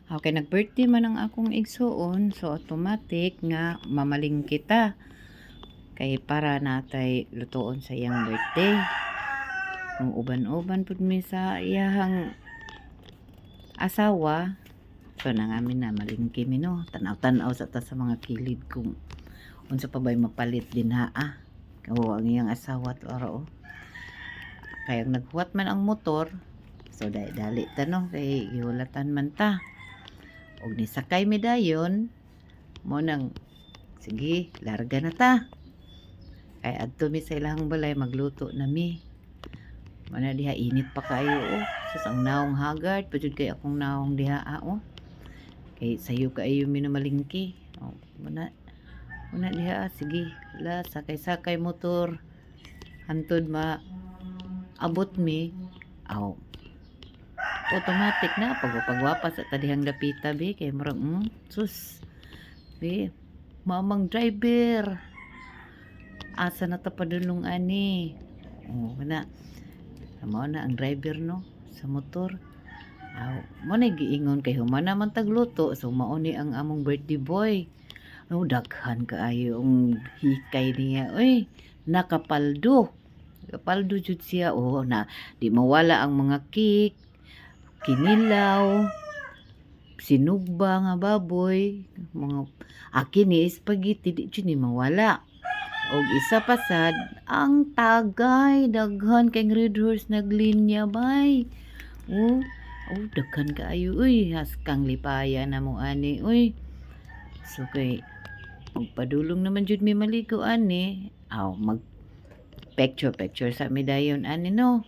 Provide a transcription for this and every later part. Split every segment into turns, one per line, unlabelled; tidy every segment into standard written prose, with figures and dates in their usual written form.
Okay, nag-birthday man ang akong igsuon, so automatic nga mamaling kita. Kay para natay lutuon sa iyang birthday. Kung uban-uban pud mi sa iyahang asawa, so nangamin na malingki mi no. Tanaw-tanaw sa ta sa mga kilid kung unsa pa ba'y mapalit din ha. O ang iyang asawa to araw. Kaya naghuwat man ang motor, so dali ta no kay gihulatan man ta. Og nisakay mi dayon mo nang sige larga na ta kay adto mi sa ilahang balay magluto na mi mana diha init pa kayo sus ang naong hagard pajud kay akong naong diha kay sayo kaayo mi na malingki muna diha sige la sakay motor hantod abot mi automatic na pagwapa sa tadihang dapita be kay murag sus be mamang driver asa na ta padulong ani na mo na ang driver no sa motor mo na giingon kay humana man tagluto so mao ni ang among birthday boy daghan kaayo ang hikay niya nakapaldo jud siya na di mawala ang mga cake kinilaw, sinugba nga baboy, mga akin ni spaghetti di ni mawala. Og isa pa sad ang tagay daghan kay Red Horse naglinya bay. Daghan kaayo haskang lipaya na mo ani So kay magpadulong naman jud mi maligo ani. Mag picture sa mi dayon ani no.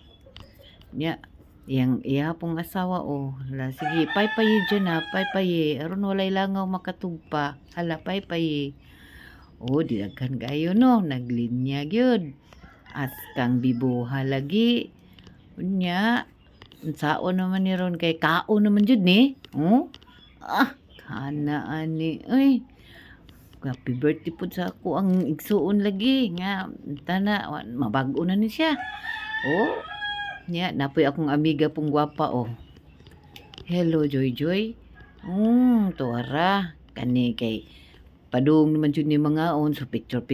Nya yang pong asawa la sige paypayi dyan na paypayi aron walay langaw makatugpa hala paypayi di daghan kayo no naglinya gyud askang bibuha lagi unya unsaon naman ni ron kay kaon naman jud ni kana ani happy birthday pud sa ako ang igsuon lagi nga tana mabag-o na ni siya napoy akong amiga pong gwapa hello Joy tuara kani kay padung naman jud ni mga so picture